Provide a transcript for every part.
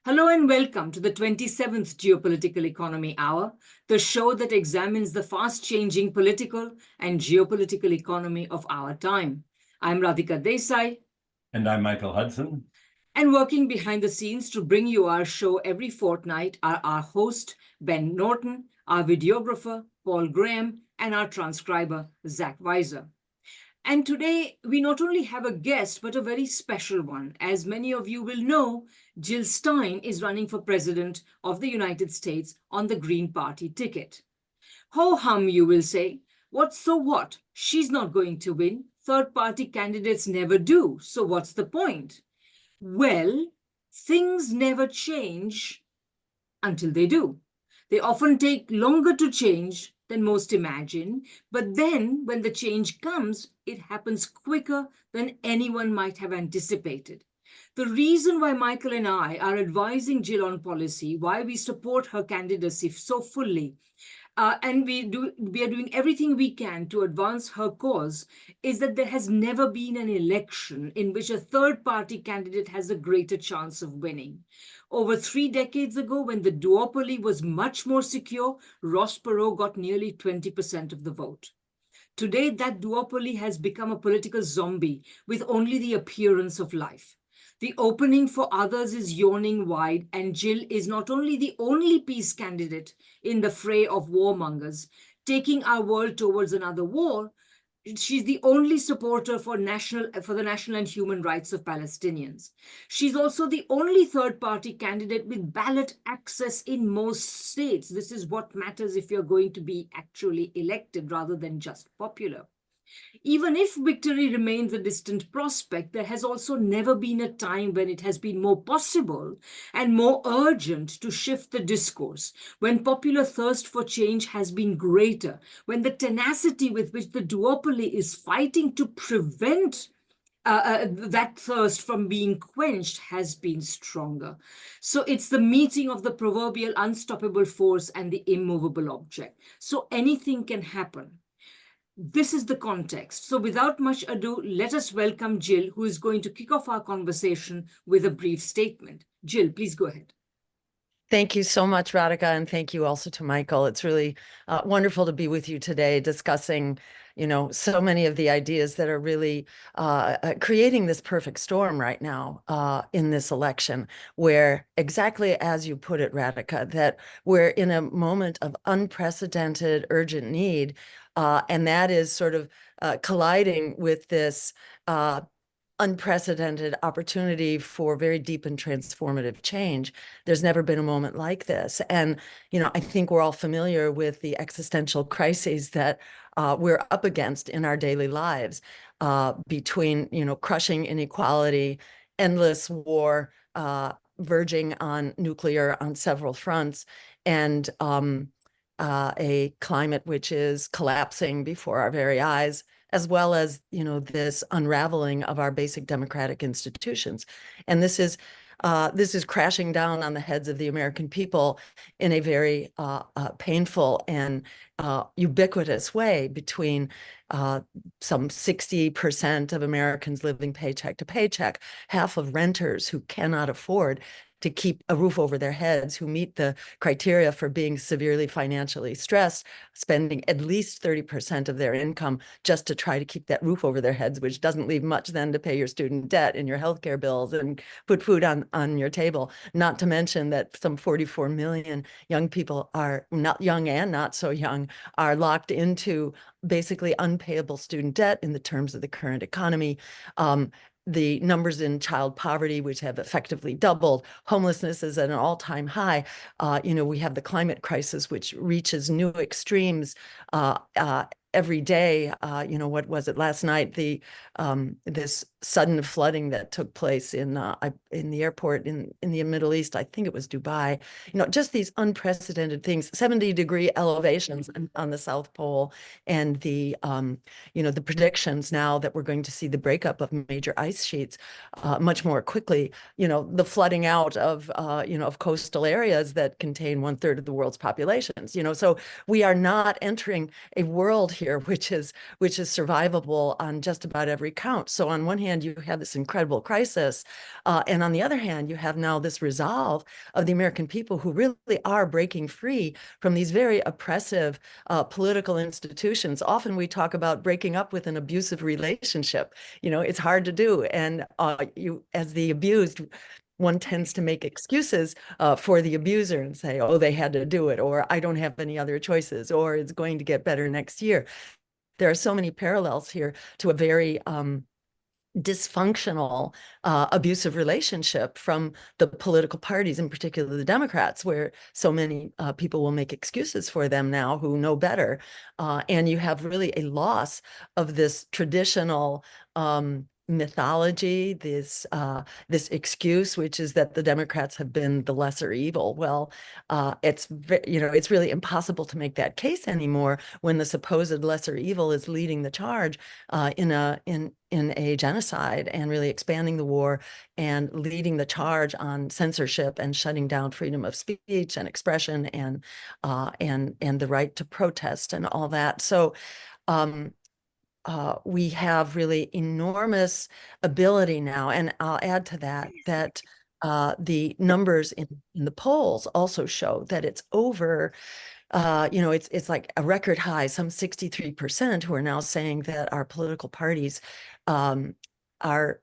Hello and welcome to the 27th Geopolitical Economy Hour, the show that examines the fast-changing political and geopolitical economy of our time. I'm Radhika Desai. And I'm Michael Hudson. And working behind the scenes to bring you our show every fortnight are our host, Ben Norton, our videographer, Paul Graham, and our transcriber, Zach Weiser. And today, we not only have a guest, but a very special one. As many of you will know, Jill Stein is running for president of the United States on the Green Party ticket. Ho hum, you will say. What's so what? She's not going to win. Third-party candidates never do. So what's the point? Well, things never change until they do. They often take longer to change than most imagine, but then when the change comes, it happens quicker than anyone might have anticipated. The reason why Michael and I are advising Jill on policy, why we support her candidacy so fully, and we are doing everything we can to advance her cause, is that there has never been an election in which a third-party candidate has a greater chance of winning. Over 3 decades ago, when the duopoly was much more secure, Ross Perot got nearly 20% of the vote. Today, that duopoly has become a political zombie with only the appearance of life. The opening for others is yawning wide, and Jill is not only the only peace candidate in the fray of warmongers, taking our world towards another war, she's the only supporter for the national and human rights of Palestinians. She's also the only third-party candidate with ballot access in most states. This is what matters if you're going to be actually elected rather than just popular. Even if victory remains a distant prospect, there has also never been a time when it has been more possible and more urgent to shift the discourse, when popular thirst for change has been greater, when the tenacity with which the duopoly is fighting to prevent that thirst from being quenched has been stronger. So it's the meeting of the proverbial unstoppable force and the immovable object. So anything can happen. This is the context. So without much ado, let us welcome Jill, who is going to kick off our conversation with a brief statement. Jill, please go ahead. Thank you so much, Radhika, and thank you also to Michael. It's really wonderful to be with you today discussing, so many of the ideas that are really creating this perfect storm right now in this election, where exactly as you put it, Radhika, that we're in a moment of unprecedented urgent need, and that is sort of colliding with this unprecedented opportunity for very deep and transformative change. There's never been a moment like this. And, I think we're all familiar with the existential crises that we're up against in our daily lives, between, crushing inequality, endless war, verging on nuclear on several fronts, and a climate which is collapsing before our very eyes, as well as, this unraveling of our basic democratic institutions. And this is crashing down on the heads of the American people in a very painful and ubiquitous way, between some 60% of Americans living paycheck to paycheck, half of renters who cannot afford to keep a roof over their heads, who meet the criteria for being severely financially stressed, spending at least 30% of their income just to try to keep that roof over their heads, which doesn't leave much then to pay your student debt and your healthcare bills and put food on your table. Not to mention that some 44 million young people are not young and not so young, are locked into basically unpayable student debt in the terms of the current economy. The numbers in child poverty, which have effectively doubled, homelessness is at an all-time high. We have the climate crisis, which reaches new extremes every day. What was it last night? This sudden flooding that took place in the airport in the Middle East. I think it was Dubai. Just these unprecedented things. 70-degree elevations on the South Pole, and the predictions now that we're going to see the breakup of major ice sheets much more quickly. The flooding out of coastal areas that contain 1/3 of the world's populations. So we are not entering a world here, which is survivable on just about every count. So on one hand, you have this incredible crisis, and on the other hand, you have now this resolve of the American people who really are breaking free from these very oppressive political institutions. Often we talk about breaking up with an abusive relationship. You know, it's hard to do, and you, as the abused, one tends to make excuses for the abuser and say, oh, they had to do it, or I don't have any other choices, or it's going to get better next year. There are so many parallels here to a very dysfunctional, abusive relationship from the political parties, in particular the Democrats, where so many people will make excuses for them now who know better. And you have really a loss of this traditional mythology, this excuse, which is that the Democrats have been the lesser evil. Well, it's really impossible to make that case anymore when the supposed lesser evil is leading the charge in a genocide and really expanding the war and leading the charge on censorship and shutting down freedom of speech and expression and the right to protest and all that. So we have really enormous ability now. And I'll add to that the numbers in the polls also show that it's over, it's like a record high, some 63% who are now saying that our political parties are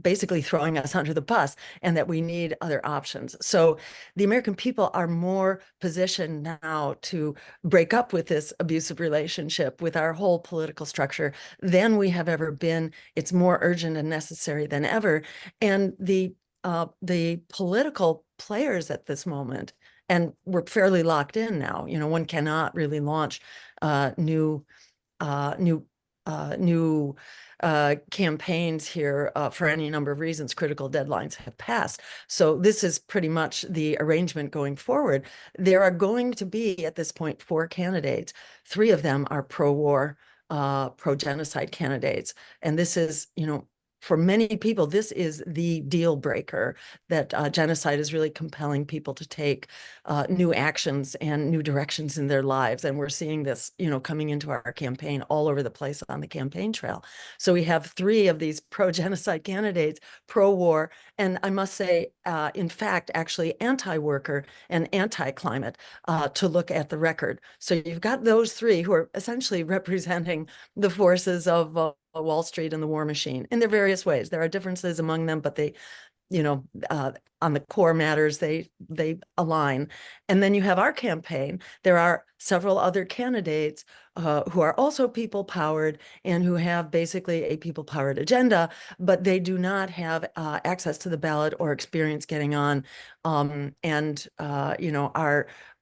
basically throwing us under the bus and that we need other options. So the American people are more positioned now to break up with this abusive relationship with our whole political structure than we have ever been. It's more urgent and necessary than ever. And the political players at this moment, and we're fairly locked in now, one cannot really launch new campaigns here for any number of reasons. Critical deadlines have passed. So this is pretty much the arrangement going forward. There are going to be, at this point, 4 candidates. 3 of them are pro-war, pro-genocide candidates. And this is, for many people, this is the deal breaker, that genocide is really compelling people to take new actions and new directions in their lives. And we're seeing this, coming into our campaign all over the place on the campaign trail. So we have 3 of these pro-genocide candidates, pro-war, and I must say, in fact, actually anti-worker and anti-climate, to look at the record. So you've got those 3 who are essentially representing the forces of Wall Street and the war machine in their various ways. There are differences among them, but they, on the core matters, they align. And then you have our campaign. There are several other candidates who are also people-powered and who have basically a people-powered agenda, but they do not have access to the ballot or experience getting on, and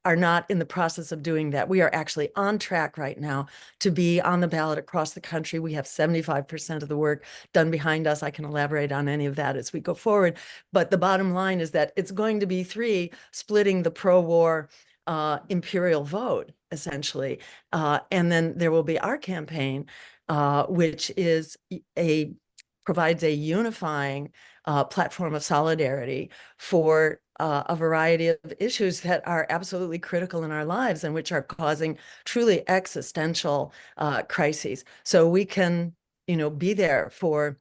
are not in the process of doing that. We are actually on track right now to be on the ballot across the country. We have 75% of the work done behind us. I can elaborate on any of that as we go forward. But the bottom line is that it's going to be 3 splitting the pro-war imperial vote, essentially. And then there will be our campaign, which is provides a unifying platform of solidarity for a variety of issues that are absolutely critical in our lives and which are causing truly existential crises. So we can, be there for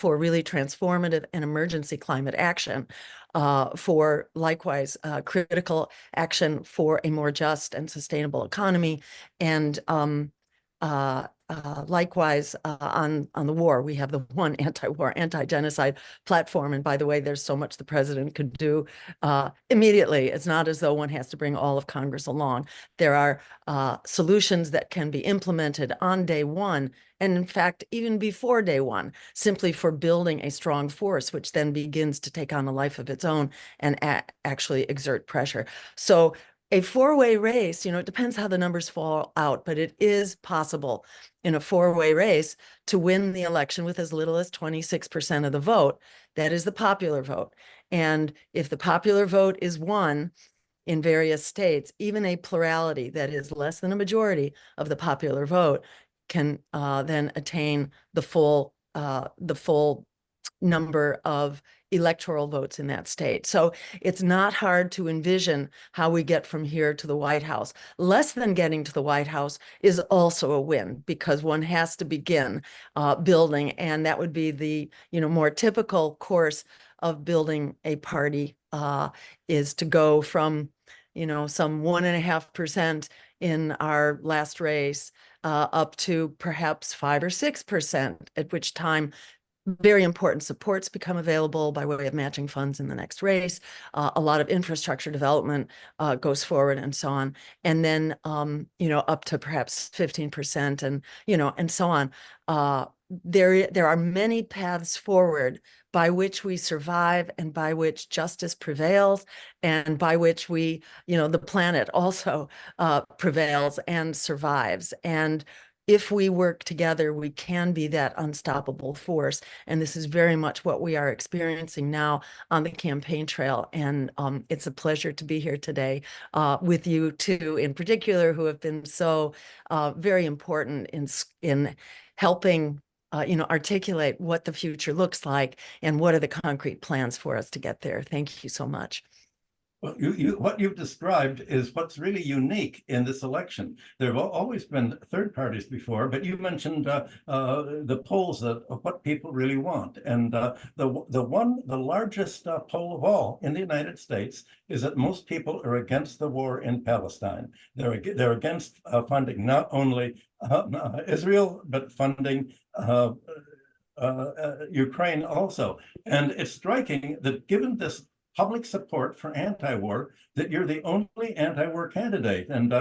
really transformative and emergency climate action, for likewise critical action for a more just and sustainable economy, and likewise on the war. We have the one anti-war, anti-genocide platform. And by the way, there's so much the president could do immediately. It's not as though one has to bring all of Congress along. There are solutions that can be implemented on day one, and in fact, even before day one, simply for building a strong force, which then begins to take on a life of its own and actually exert pressure. So a 4-way race, it depends how the numbers fall out, but it is possible in a 4-way race to win the election with as little as 26% of the vote. That is the popular vote. And if the popular vote is won in various states, even a plurality that is less than a majority of the popular vote can then attain the full number of electoral votes in that state. So it's not hard to envision how we get from here to the White House. Less than getting to the White House is also a win, because one has to begin building, and that would be the more typical course of building a party, is to go from some 1.5% in our last race up to perhaps 5 or 6%, at which time very important supports become available by way of matching funds in the next race. A lot of infrastructure development goes forward, and so on. And then, up to perhaps 15%, and so on. There are many paths forward by which we survive, and by which justice prevails, and by which we, the planet also prevails and survives. And if we work together, we can be that unstoppable force. And this is very much what we are experiencing now on the campaign trail. And it's a pleasure to be here today with you two in particular, who have been so very important in helping articulate what the future looks like and what are the concrete plans for us to get there. Thank you so much. Well, what you've described is what's really unique in this election. There have always been third parties before, but you mentioned the polls of what people really want. And the largest poll of all in the United States is that most people are against the war in Palestine. They're against funding not only Israel, but funding Ukraine also. And it's striking that given this public support for anti-war, that you're the only anti-war candidate. And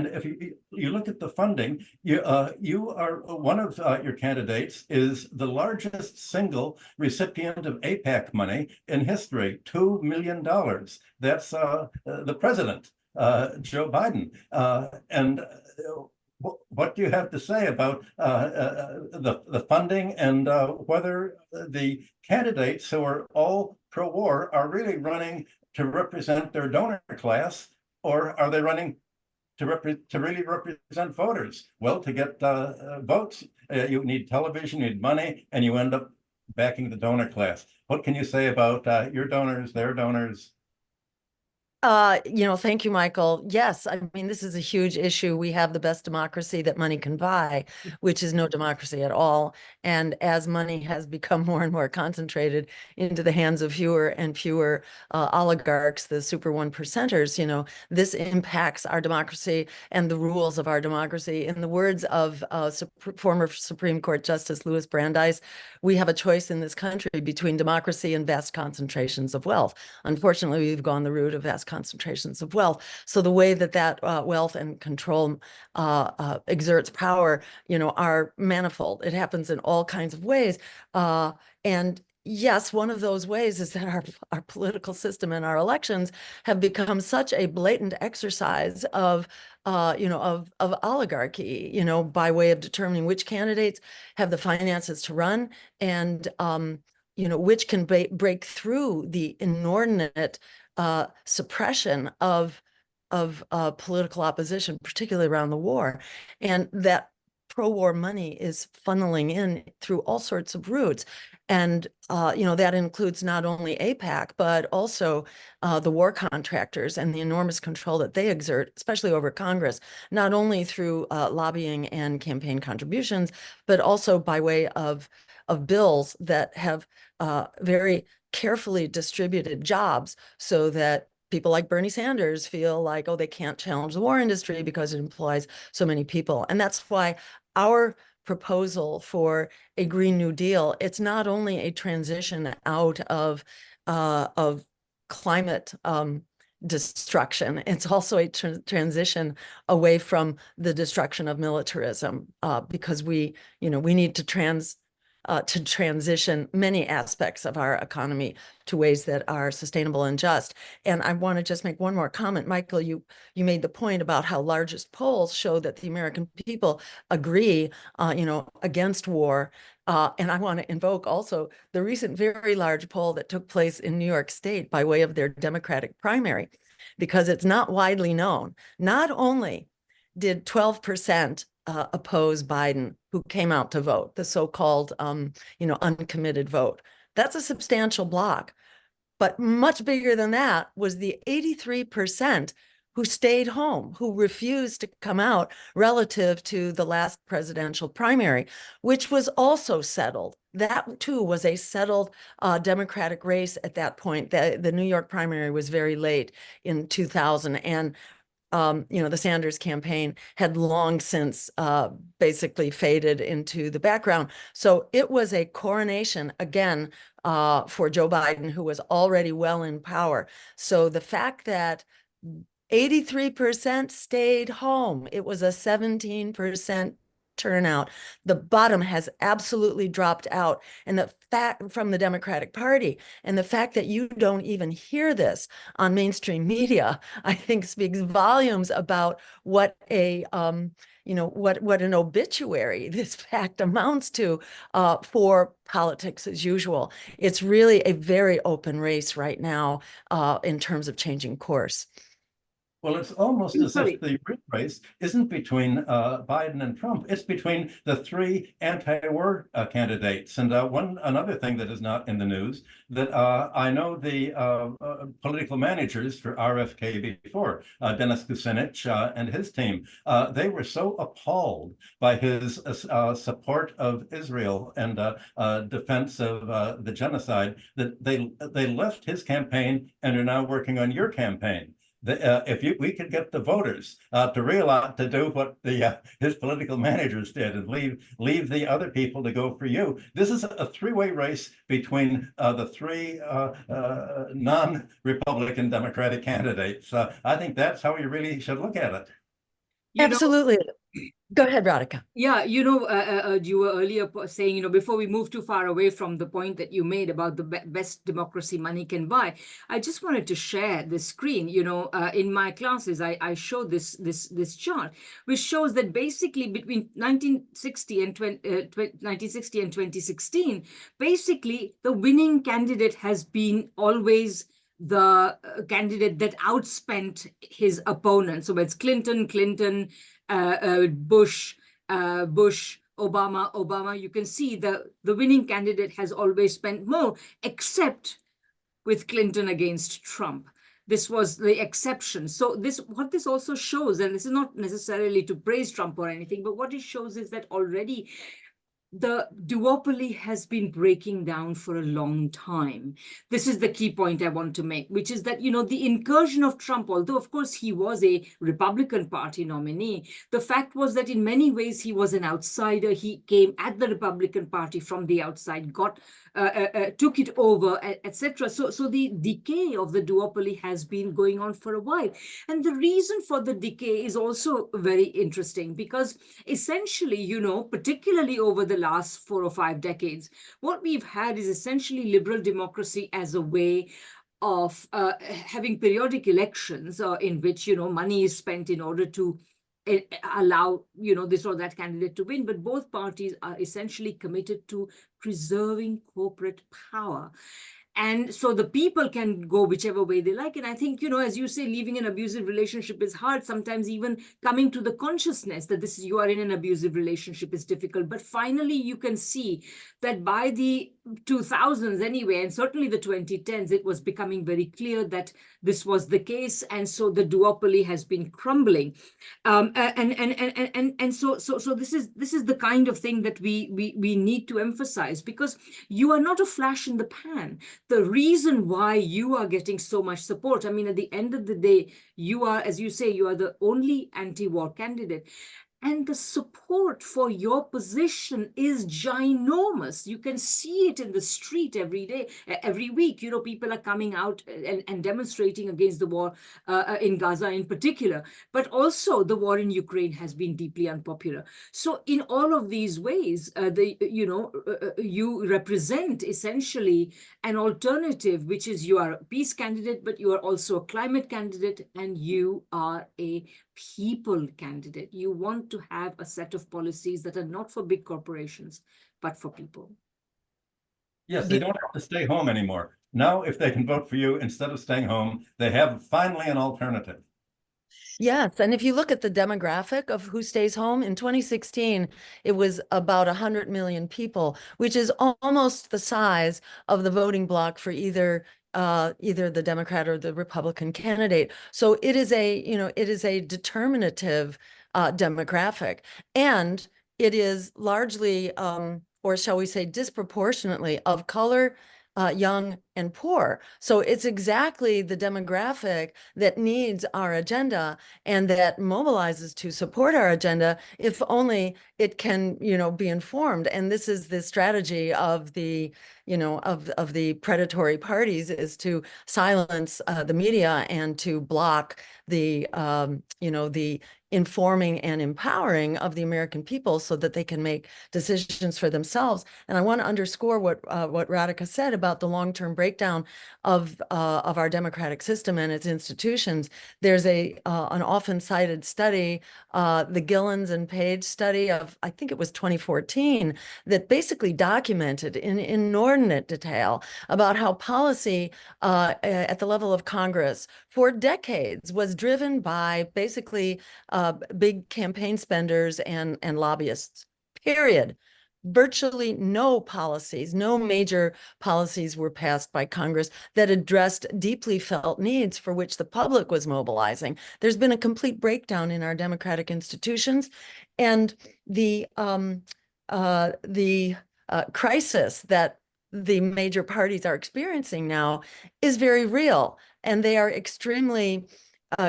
if you look at the funding, you are one of your candidates is the largest single recipient of APAC money in history, $2 million. That's the president, Joe Biden. And what do you have to say about the funding, and whether the candidates who are all pro-war are really running to represent their donor class, or are they running to really represent voters? Well, to get votes, you need television, you need money, and you end up backing the donor class. What can you say about your donors, their donors? Thank you, Michael. Yes, I mean, this is a huge issue. We have the best democracy that money can buy, which is no democracy at all. And as money has become more and more concentrated into the hands of fewer and fewer oligarchs, the super one percenters, this impacts our democracy and the rules of our democracy. In the words of former Supreme Court Justice Louis Brandeis, we have a choice in this country between democracy and vast concentrations of wealth. Unfortunately, we've gone the route of vast concentrations of wealth. So the way that wealth and control exerts power, are manifold. It happens in all kinds of ways. And yes, one of those ways is that our political system and our elections have become such a blatant exercise of oligarchy, by way of determining which candidates have the finances to run, and which can break through the inordinate suppression of political opposition, particularly around the war. And that pro-war money is funneling in through all sorts of routes. And, that includes not only AIPAC, but also the war contractors and the enormous control that they exert, especially over Congress, not only through lobbying and campaign contributions, but also by way of bills that have very carefully distributed jobs, so that people like Bernie Sanders feel like, oh, they can't challenge the war industry because it employs so many people. And that's why our proposal for a Green New Deal, it's not only a transition out of climate destruction, it's also a transition away from the destruction of militarism, because we need to transition many aspects of our economy to ways that are sustainable and just. And I want to just make one more comment. Michael, you made the point about how largest polls show that the American people agree, against war. And I want to invoke also the recent very large poll that took place in New York State by way of their Democratic primary, because it's not widely known. Not only did 12% oppose Biden, who came out to vote, the so-called, uncommitted vote. That's a substantial block. But much bigger than that was the 83% who stayed home, who refused to come out relative to the last presidential primary, which was also settled. That too was a settled Democratic race at that point. The New York primary was very late in 2000, and the Sanders campaign had long since basically faded into the background. So it was a coronation again for Joe Biden, who was already well in power. So the fact that 83% stayed home, it was a 17% turnout. The bottom has absolutely dropped out, and the fact from the Democratic Party, and the fact that you don't even hear this on mainstream media, I think speaks volumes about what what an obituary this fact amounts to for politics as usual. It's really a very open race right now in terms of changing course. Well, it's almost as Sorry. if the real race isn't between Biden and Trump. It's between the three anti-war candidates. And another thing that is not in the news that I know the political managers for RFK before, Dennis Kucinich and his team, they were so appalled by his support of Israel and defense of the genocide that they left his campaign and are now working on your campaign. If we could get the voters to realize to do what his political managers did and leave the other people to go for you, this is a three-way race between the three non-Republican Democratic candidates. I think that's how we really should look at it. Absolutely. Go ahead, Radhika. Yeah, you were earlier saying, before we move too far away from the point that you made about the best democracy money can buy, I just wanted to share this screen. In my classes, I show this chart, which shows that basically between 1960 and 2016, basically the winning candidate has been always the candidate that outspent his opponent. So it's Clinton, Bush, Obama. You can see the winning candidate has always spent more, except with Clinton against Trump. This was the exception. So what this also shows, and this is not necessarily to praise Trump or anything, but what it shows is that already the duopoly has been breaking down for a long time. This is the key point I want to make, which is that, the incursion of Trump, although of course he was a Republican Party nominee, the fact was that in many ways he was an outsider. He came at the Republican Party from the outside, took it over, etc. So the decay of the duopoly has been going on for a while. And the reason for the decay is also very interesting because essentially, particularly over the last 4 or 5 decades, what we've had is essentially liberal democracy as a way of having periodic elections in which, money is spent in order to allow, this or that candidate to win. But both parties are essentially committed to preserving corporate power. And so the people can go whichever way they like. And I think, as you say, leaving an abusive relationship is hard. Sometimes even coming to the consciousness that you are in an abusive relationship is difficult. But finally, you can see that by the 2000s anyway, and certainly the 2010s, it was becoming very clear that this was the case. And so the duopoly has been crumbling. So this is the kind of thing that we need to emphasize, because you are not a flash in the pan. The reason why you are getting so much support, at the end of the day, you are, as you say, you are the only anti-war candidate. And the support for your position is ginormous. You can see it in the street every day, every week. People are coming out and demonstrating against the war in Gaza in particular. But also the war in Ukraine has been deeply unpopular. So in all of these ways, you represent essentially an alternative, which is you are a peace candidate, but you are also a climate candidate, and you are a people candidate. You want to have a set of policies that are not for big corporations, but for people. Yes, they don't have to stay home anymore. Now, if they can vote for you instead of staying home, they have finally an alternative. Yes, and if you look at the demographic of who stays home, in 2016, it was about 100 million people, which is almost the size of the voting bloc for either the Democrat or the Republican candidate. So it is a determinative demographic, and it is largely, or shall we say, disproportionately of color, young, and poor. So it's exactly the demographic that needs our agenda and that mobilizes to support our agenda, if only it can, be informed. And this is the strategy of the, of the predatory parties, is to silence the media and to block the informing and empowering of the American people so that they can make decisions for themselves. And I want to underscore what Radhika said about the long-term breakdown of our democratic system and its institutions. There's an often cited study, the Gillens and Page study of, I think it was 2014, that basically documented in inordinate detail about how policy at the level of Congress for decades was driven by basically big campaign spenders and lobbyists, period. Virtually no policies, no major policies were passed by Congress that addressed deeply felt needs for which the public was mobilizing. There's been a complete breakdown in our democratic institutions, and the crisis that the major parties are experiencing now is very real, and they are extremely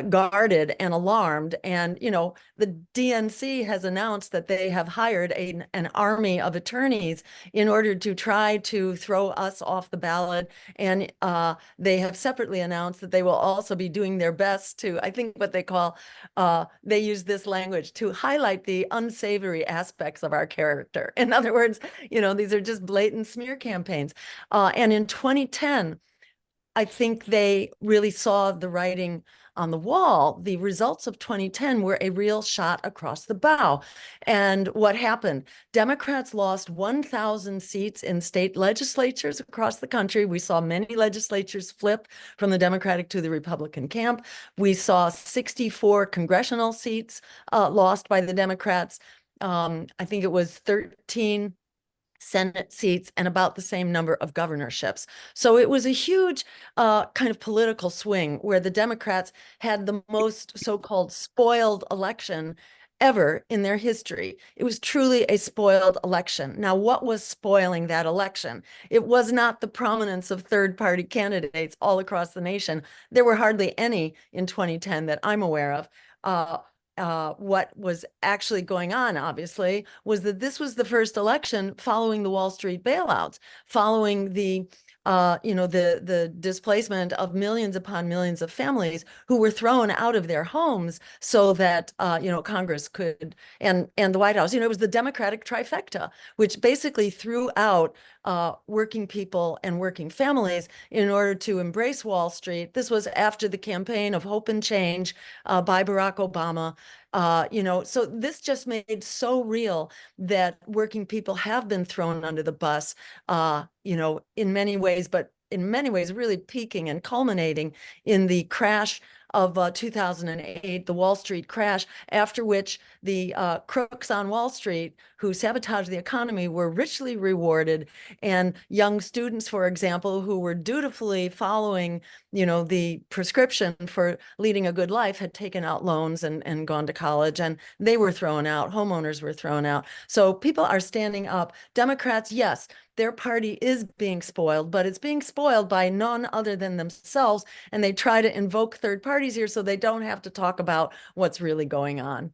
guarded and alarmed. And, the DNC has announced that they have hired an army of attorneys in order to try to throw us off the ballot. And they have separately announced that they will also be doing their best to, I think what they call, they use this language, to highlight the unsavory aspects of our character. In other words, these are just blatant smear campaigns. And in 2010, I think they really saw the writing on the wall. The results of 2010 were a real shot across the bow. And what happened? Democrats lost 1,000 seats in state legislatures across the country. We saw many legislatures flip from the Democratic to the Republican camp. We saw 64 congressional seats lost by the Democrats. I think it was 13 Senate seats and about the same number of governorships. So it was a huge kind of political swing where the Democrats had the most so-called spoiled election ever in their history. It was truly a spoiled election. Now, what was spoiling that election? It was not the prominence of third-party candidates all across the nation. There were hardly any in 2010 that I'm aware of. What was actually going on, obviously, was that this was the first election following the Wall Street bailouts, following the displacement of millions upon millions of families who were thrown out of their homes so that Congress could, and the White House. It was the Democratic trifecta, which basically threw out working people and working families in order to embrace Wall Street. This was after the campaign of hope and change by Barack Obama. So this just made so real that working people have been thrown under the bus, in many ways, but in many ways really peaking and culminating in the crash of 2008, the Wall Street crash, after which the crooks on Wall Street who sabotaged the economy were richly rewarded. And young students, for example, who were dutifully following, the prescription for leading a good life, had taken out loans and gone to college, and they were thrown out. Homeowners were thrown out. So people are standing up. Democrats, yes, their party is being spoiled, but it's being spoiled by none other than themselves. And they try to invoke third parties here so they don't have to talk about what's really going on.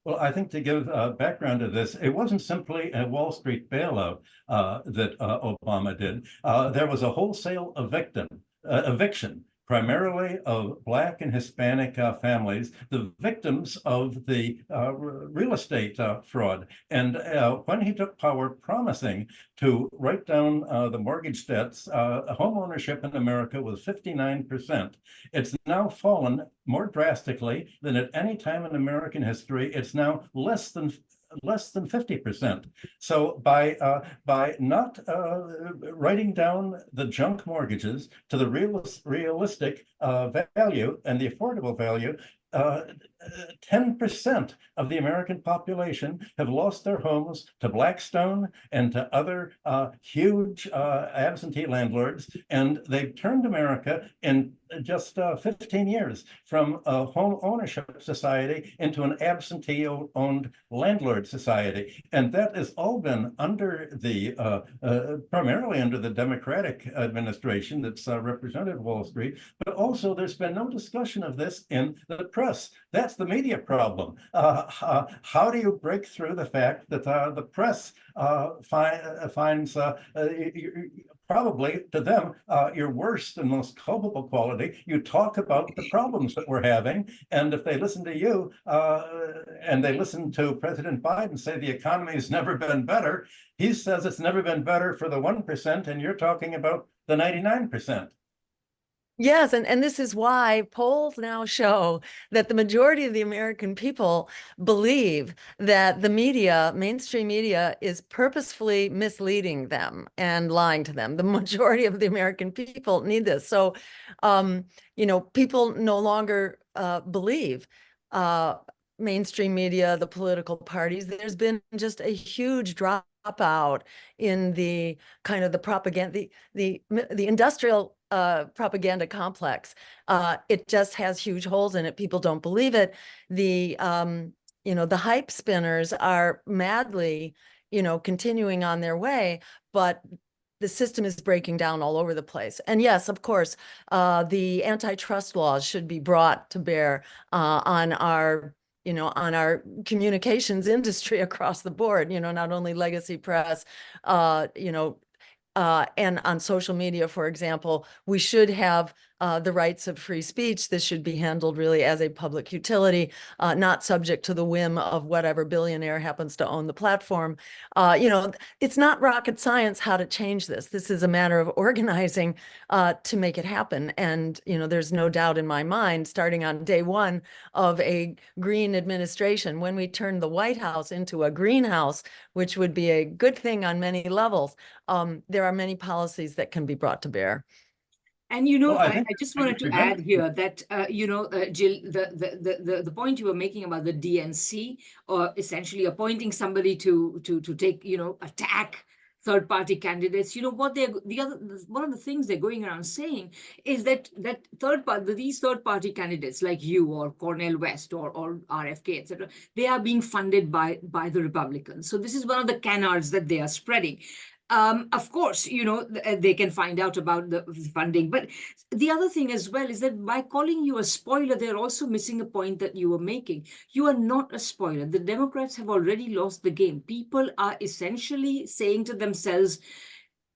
Well, I think to give background to this, it wasn't simply a Wall Street bailout that Obama did. There was a wholesale eviction, primarily of Black and Hispanic families, the victims of the real estate fraud. And when he took power, promising to write down the mortgage debts, home ownership in America was 59%. It's now fallen more drastically than at any time in American history. It's now less than 50%. So by not writing down the junk mortgages to the realistic value and the affordable value, 10% of the American population have lost their homes to Blackstone and to other huge absentee landlords, and they've turned America in just 15 years from a home ownership society into an absentee-owned landlord society. And that has all been under the, primarily under the Democratic administration that's represented Wall Street, but also there's been no discussion of this in the press. That's the media problem. How do you break through the fact that the press finds probably to them your worst and most culpable quality? You talk about the problems that we're having, and if they listen to you and they listen to President Biden say the economy's never been better, he says it's never been better for the 1%, and you're talking about the 99%. Yes, and this is why polls now show that the majority of the American people believe that the media, mainstream media, is purposefully misleading them and lying to them. The majority of the American people need this. So, people no longer believe mainstream media, the political parties. There's been just a huge dropout in the kind of the propaganda, the industrial propaganda complex. It just has huge holes in it. People don't believe it. The hype spinners are madly, continuing on their way, but the system is breaking down all over the place. And yes, of course, the antitrust laws should be brought to bear on our communications industry across the board, not only legacy press, and on social media, for example. We should have the rights of free speech. This should be handled really as a public utility, not subject to the whim of whatever billionaire happens to own the platform. It's not rocket science how to change this. This is a matter of organizing to make it happen. And, there's no doubt in my mind, starting on day one of a green administration, when we turn the White House into a greenhouse, which would be a good thing on many levels, there are many policies that can be brought to bear. And I just wanted to add here that Jill, the point you were making about the DNC, or essentially appointing somebody to take attack third-party candidates. What one of the things they're going around saying is that these third-party candidates like you or Cornel West or RFK, etc., they are being funded by the Republicans. So this is one of the canards that they are spreading. Of course, they can find out about the funding. But the other thing as well is that by calling you a spoiler, they're also missing a point that you were making. You are not a spoiler. The Democrats have already lost the game. People are essentially saying to themselves,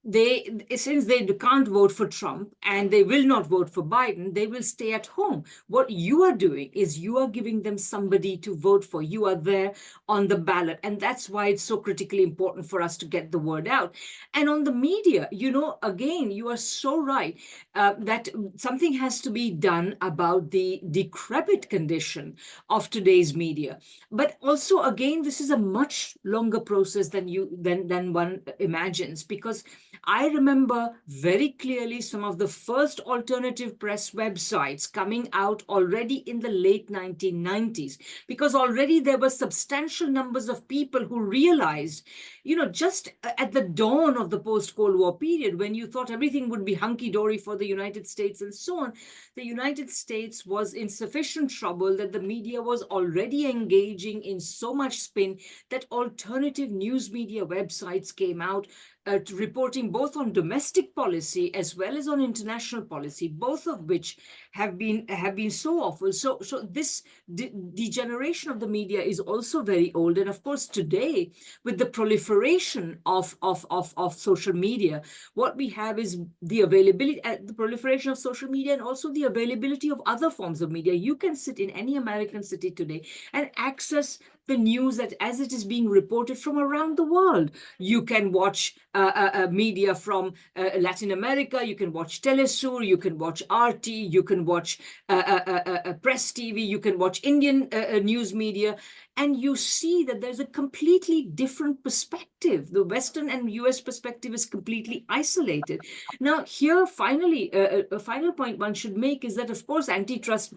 since they can't vote for Trump and they will not vote for Biden, they will stay at home. What you are doing is you are giving them somebody to vote for. You are there on the ballot. And that's why it's so critically important for us to get the word out. And on the media, again, you are so right that something has to be done about the decrepit condition of today's media. But also, again, this is a much longer process than one imagines, because I remember very clearly some of the first alternative press websites coming out already in the late 1990s, because already there were substantial numbers of people who realized, just at the dawn of the post-Cold War period, when you thought everything would be hunky-dory for the United States and so on, the United States was in sufficient trouble that the media was already engaging in so much spin that alternative news media websites came out reporting both on domestic policy as well as on international policy, both of which have been so awful. So this degeneration of the media is also very old. And of course, today, with the proliferation of social media, what we have is the proliferation of social media, and also the availability of other forms of media. You can sit in any American city today and access the news as it is being reported from around the world. You can watch media from Latin America, you can watch Telesur, you can watch RT, you can watch Press TV, you can watch Indian news media. and you see that there's a completely different perspective. The Western and US perspective is completely isolated. Now, here, finally, a final point one should make is that, of course, antitrust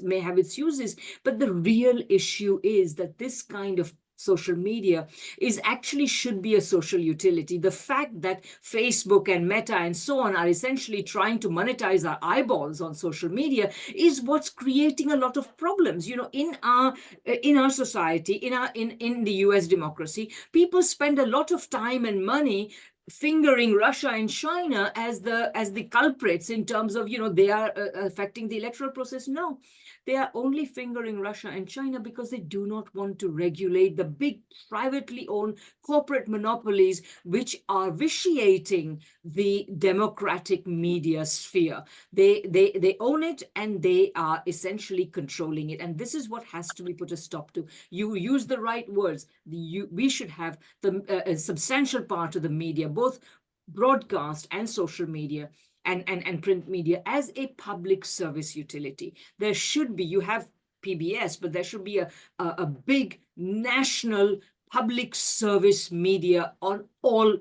may have its uses, but the real issue is that this kind of social media is actually should be a social utility. The fact that Facebook and Meta and so on are essentially trying to monetize our eyeballs on social media is what's creating a lot of problems. In our society, in the US democracy, people spend a lot of time and money fingering Russia and China as the culprits in terms of, they are affecting the electoral process. No, they are only fingering Russia and China because they do not want to regulate the big privately owned corporate monopolies, which are vitiating the democratic media sphere. They own it, and they are essentially controlling it. And this is what has to be put a stop to. You use the right words. We should have a substantial part of the media, both broadcast and social media and print media, as a public service utility. There should be, you have PBS, but there should be a big national public service media on all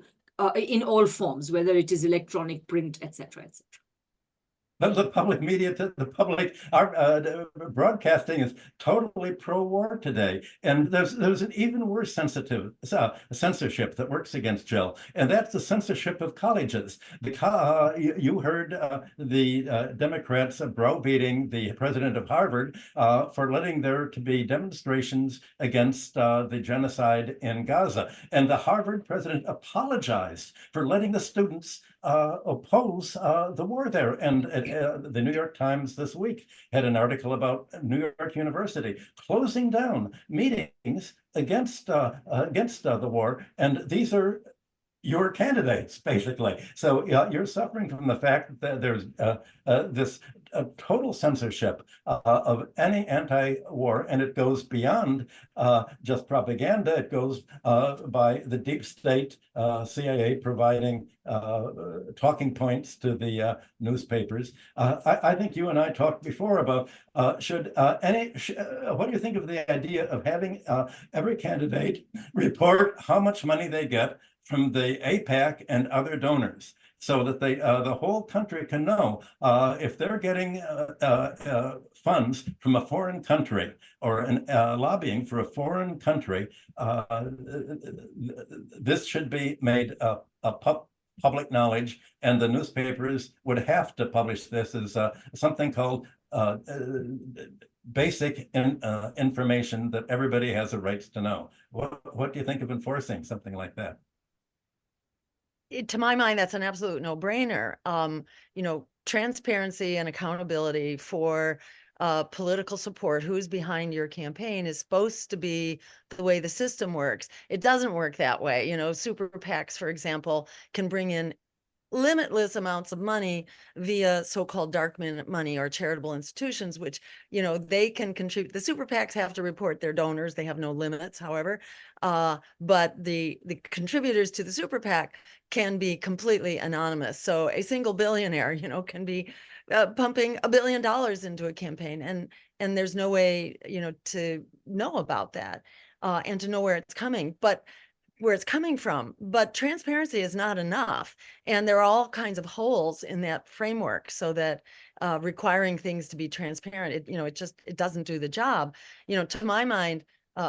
in all forms, whether it is electronic, print, etc., etc. The public media, the public broadcasting is totally pro-war today, and there's an even worse censorship that works against Jill, and that's the censorship of colleges. You heard the Democrats browbeating the president of Harvard for letting there to be demonstrations against the genocide in Gaza, and the Harvard president apologized for letting the students oppose the war there. And the New York Times this week had an article about New York University closing down meetings against the war, and these are your candidates, basically. So you're suffering from the fact that there's this total censorship of any anti-war, and it goes beyond just propaganda. It goes by the deep state, CIA providing talking points to the newspapers. I think you and I talked before about what do you think of the idea of having every candidate report how much money they get from the APAC and other donors, so that the whole country can know if they're getting funds from a foreign country or lobbying for a foreign country. This should be made public knowledge, and the newspapers would have to publish this as something called basic information that everybody has a right to know. What do you think of enforcing something like that? To my mind, that's an absolute no-brainer. Transparency and accountability for political support, who's behind your campaign, is supposed to be the way the system works. It doesn't work that way. Super PACs, for example, can bring in limitless amounts of money via so-called dark money or charitable institutions, which, they can contribute. The super PACs have to report their donors. They have no limits, however, but the contributors to the super PAC can be completely anonymous. So a single billionaire, can be pumping $1 billion into a campaign, and there's no way, to know about that and to know where it's coming. But transparency is not enough. And there are all kinds of holes in that framework, so that requiring things to be transparent, it doesn't do the job. To my mind,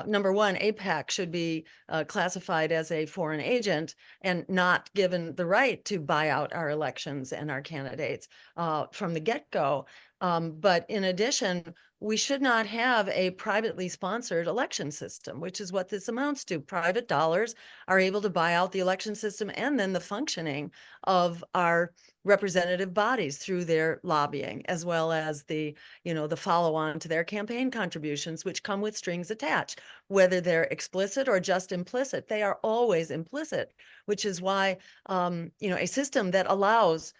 number one, APAC should be classified as a foreign agent and not given the right to buy out our elections and our candidates from the get-go. But in addition, we should not have a privately sponsored election system, which is what this amounts to. Private dollars are able to buy out the election system and then the functioning of our representative bodies through their lobbying, as well as the follow-on to their campaign contributions, which come with strings attached, whether they're explicit or just implicit. They are always implicit, which is why a system that allows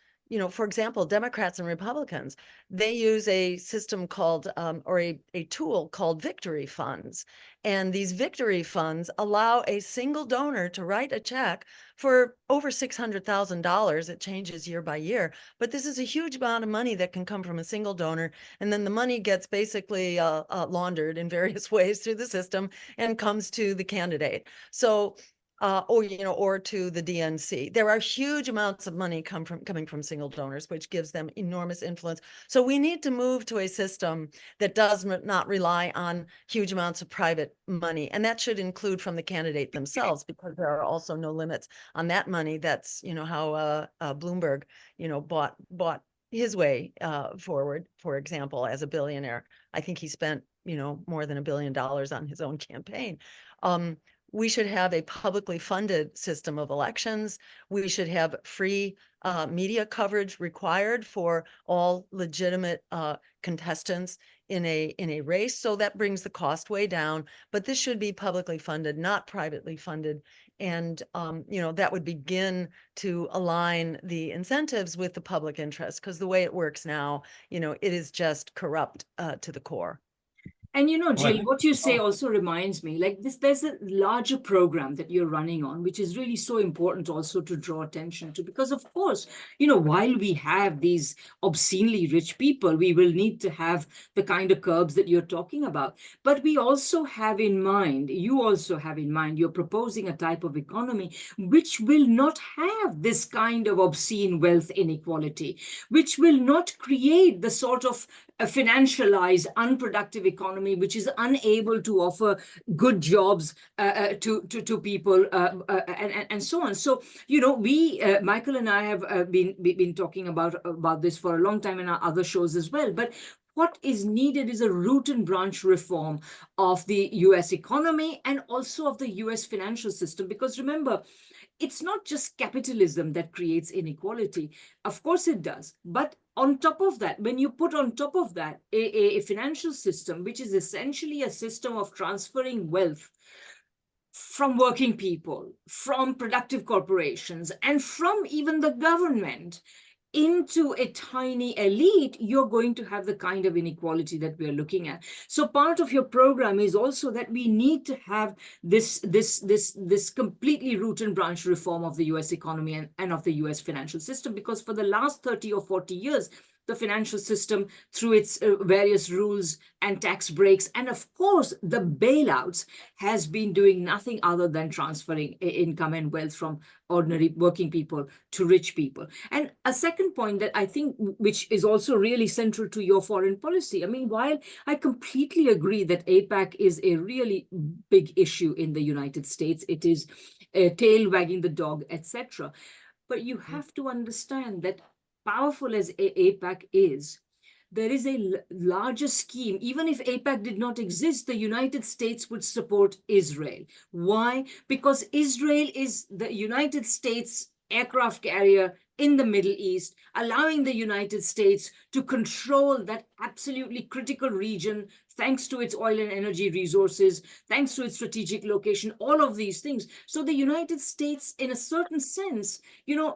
for example, Democrats and Republicans, they use a system called, or a tool called victory funds. And these victory funds allow a single donor to write a check for over $600,000. It changes year by year, but this is a huge amount of money that can come from a single donor. And then the money gets basically laundered in various ways through the system and comes to the candidate. So or to the DNC. There are huge amounts of money coming from single donors, which gives them enormous influence. So we need to move to a system that does not rely on huge amounts of private money. And that should include from the candidate themselves, because there are also no limits on that money. That's, how Bloomberg, bought his way forward, for example, as a billionaire. I think he spent, more than $1 billion on his own campaign. We should have a publicly funded system of elections. We should have free media coverage required for all legitimate contestants in a race. So that brings the cost way down. But this should be publicly funded, not privately funded. And that would begin to align the incentives with the public interest, because the way it works now, it is just corrupt to the core. And Well, Jill, what you say also reminds me, like this, there's a larger program that you're running on, which is really so important also to draw attention to, because of course, while we have these obscenely rich people, we will need to have the kind of curbs that you're talking about. But we also have in mind, you also have in mind, you're proposing a type of economy which will not have this kind of obscene wealth inequality, which will not create the sort of a financialized, unproductive economy, which is unable to offer good jobs to people and so on. So, we, Michael and I have been talking about this for a long time in our other shows as well. But what is needed is a root and branch reform of the US economy and also of the US financial system. Because remember, it's not just capitalism that creates inequality. Of course it does. But on top of that, when you put on top of that a financial system, which is essentially a system of transferring wealth from working people, from productive corporations, and from even the government into a tiny elite, you're going to have the kind of inequality that we're looking at. So part of your program is also that we need to have this completely root and branch reform of the US economy and of the US financial system, because for the last 30 or 40 years, the financial system, through its various rules and tax breaks, and of course the bailouts, has been doing nothing other than transferring income and wealth from ordinary working people to rich people. And a second point that I think, which is also really central to your foreign policy, I mean, while I completely agree that APAC is a really big issue in the United States, it is a tail wagging the dog, etc. But you have to understand that powerful as APAC is, there is a larger scheme. Even if APAC did not exist, the United States would support Israel. Why? Because Israel is the United States aircraft carrier in the Middle East, allowing the United States to control that absolutely critical region, thanks to its oil and energy resources, thanks to its strategic location, all of these things. So the United States, in a certain sense,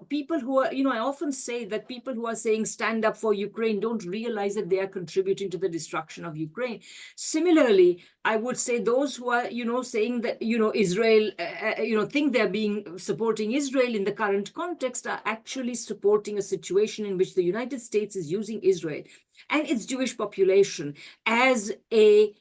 people who are, I often say that people who are saying stand up for Ukraine don't realize that they are contributing to the destruction of Ukraine. Similarly, I would say those who are, saying that, Israel, think they're being supporting Israel in the current context are actually supporting a situation in which the United States is using Israel and its Jewish population as a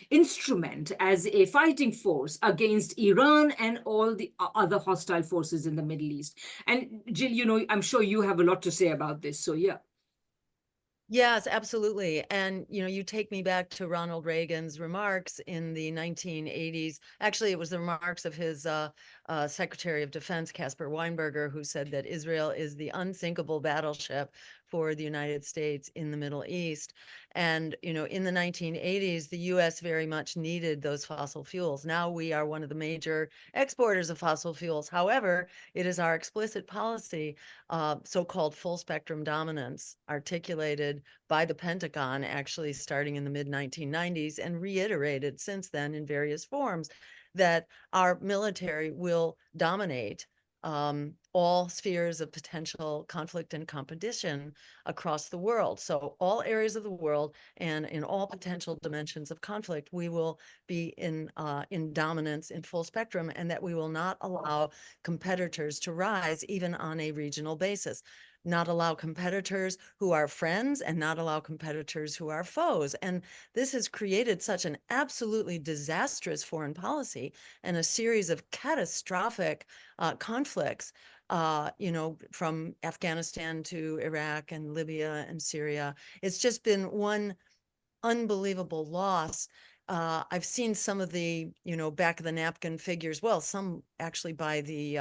instrument, as a fighting force against Iran and all the other hostile forces in the Middle East. And Jill, I'm sure you have a lot to say about this. So yeah. Yes, absolutely. And, you take me back to Ronald Reagan's remarks in the 1980s. Actually, it was the remarks of his Secretary of Defense, Caspar Weinberger, who said that Israel is the unsinkable battleship for the United States in the Middle East. And, in the 1980s, the US very much needed those fossil fuels. Now we are one of the major exporters of fossil fuels. However, it is our explicit policy, so-called full spectrum dominance, articulated by the Pentagon, actually starting in the mid-1990s and reiterated since then in various forms, that our military will dominate all spheres of potential conflict and competition across the world. So all areas of the world and in all potential dimensions of conflict, we will be in dominance in full spectrum, and that we will not allow competitors to rise even on a regional basis. Not allow competitors who are friends and not allow competitors who are foes. And this has created such an absolutely disastrous foreign policy and a series of catastrophic conflicts, from Afghanistan to Iraq and Libya and Syria. It's just been one unbelievable loss. I've seen some of the, back of the napkin figures, well, some actually by the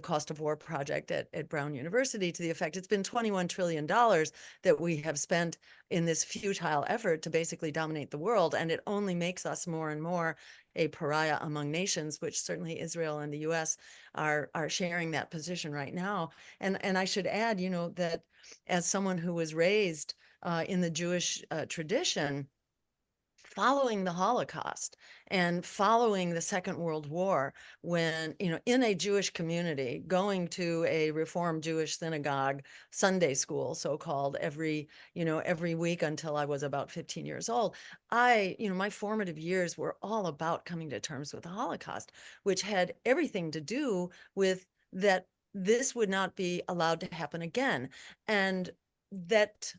Cost of War project at Brown University, to the effect it's been $21 trillion that we have spent in this futile effort to basically dominate the world. And it only makes us more and more a pariah among nations, which certainly Israel and the US are sharing that position right now. And I should add, that as someone who was raised in the Jewish tradition, following the Holocaust and following the Second World War, when, in a Jewish community, going to a Reform Jewish synagogue, Sunday school, so-called, every week until I was about 15 years old, my formative years were all about coming to terms with the Holocaust, which had everything to do with that this would not be allowed to happen again. And that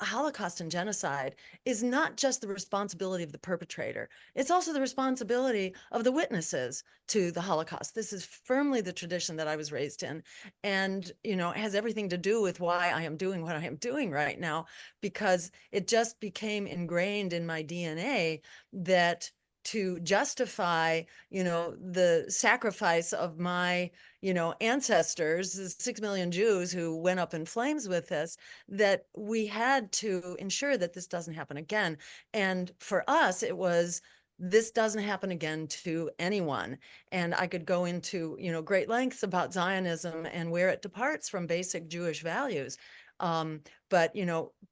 Holocaust and genocide is not just the responsibility of the perpetrator. It's also the responsibility of the witnesses to the Holocaust. This is firmly the tradition that I was raised in, and, it has everything to do with why I am doing what I am doing right now, because it just became ingrained in my DNA that to justify, the sacrifice of my, ancestors, the 6 million Jews who went up in flames with this, that we had to ensure that this doesn't happen again. And for us, it was, this doesn't happen again to anyone. And I could go into, great lengths about Zionism and where it departs from basic Jewish values. But,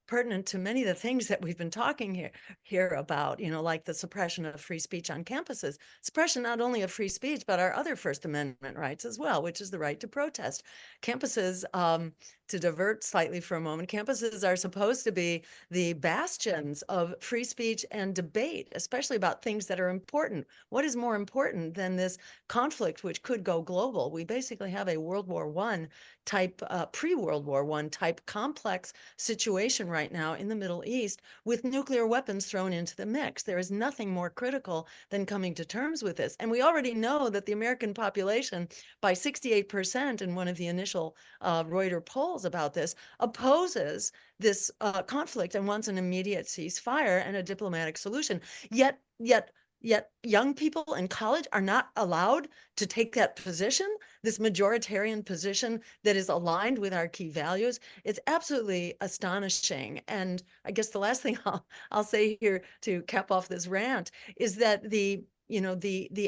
pertinent to many of the things that we've been talking here about, like the suppression of free speech on campuses, suppression not only of free speech, but our other First Amendment rights as well, which is the right to protest. Campuses, to divert slightly for a moment, campuses are supposed to be the bastions of free speech and debate, especially about things that are important. What is more important than this conflict, which could go global? We basically have a World War I type, pre-World War I type complex situation right now in the Middle East with nuclear weapons thrown into the mix. There is nothing more critical than coming to terms with this. And we already know that the American population, by 68% in one of the initial Reuters polls about this, opposes this conflict and wants an immediate ceasefire and a diplomatic solution. Yet young people in college are not allowed to take that position, this majoritarian position that is aligned with our key values. It's absolutely astonishing. And I guess the last thing I'll say here to cap off this rant is that the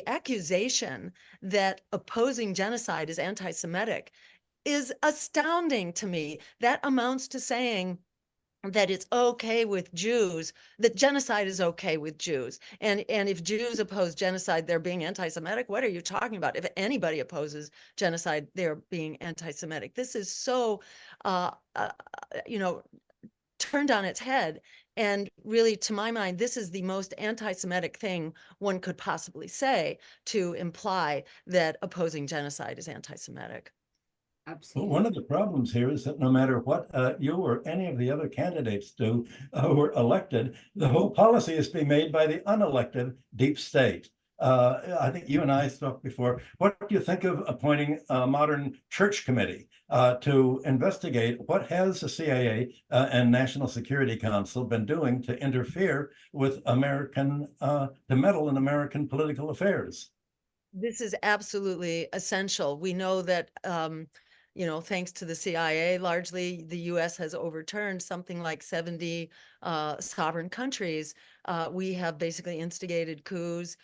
accusation that opposing genocide is anti-Semitic is astounding to me. That amounts to saying that it's okay with Jews, that genocide is okay with Jews. And if Jews oppose genocide, they're being anti-Semitic. What are you talking about? If anybody opposes genocide, they're being anti-Semitic. This is so, turned on its head. And really, to my mind, this is the most anti-Semitic thing one could possibly say, to imply that opposing genocide is anti-Semitic. Well, Absolutely. one of the problems here is that no matter what you or any of the other candidates do who are elected, the whole policy is being made by the unelected deep state. I think you and I spoke before. What do you think of appointing a modern church committee to investigate what has the CIA and National Security Council been doing to interfere with to meddle in American political affairs? This is absolutely essential. We know that, thanks to the CIA, largely the US has overturned something like 70 sovereign countries. We have basically instigated coups.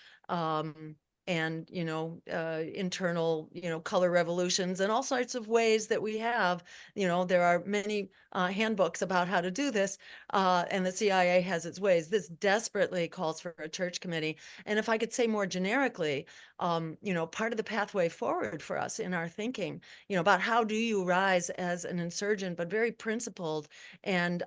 and, internal, color revolutions and all sorts of ways that we have. There are many handbooks about how to do this, and the CIA has its ways. This desperately calls for a church committee. And if I could say more generically, part of the pathway forward for us in our thinking, about how do you rise as an insurgent, but very principled and,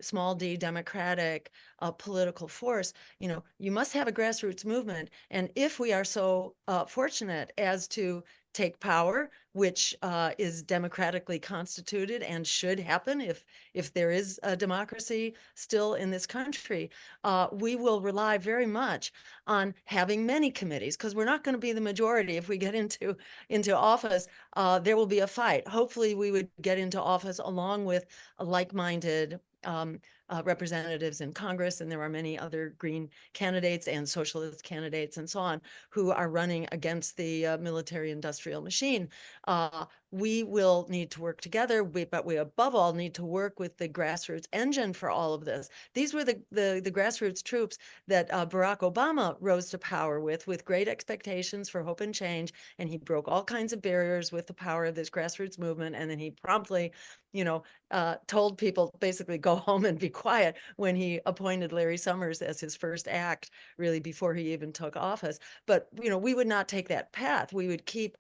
small d democratic political force, you must have a grassroots movement. And if we are so fortunate as to take power, which is democratically constituted and should happen if there is a democracy still in this country, we will rely very much on having many committees, because we're not going to be the majority if we get into office. There will be a fight. Hopefully, we would get into office along with like-minded representatives in Congress, and there are many other Green candidates and socialist candidates and so on who are running against the military-industrial machine. We will need to work together, but we above all need to work with the grassroots engine for all of this. These were the grassroots troops that Barack Obama rose to power with great expectations for hope and change, and he broke all kinds of barriers with the power of this grassroots movement, and then he promptly, told people basically go home and be quiet when he appointed Larry Summers as his first act, really before he even took office. But, we would not take that path. We would keep,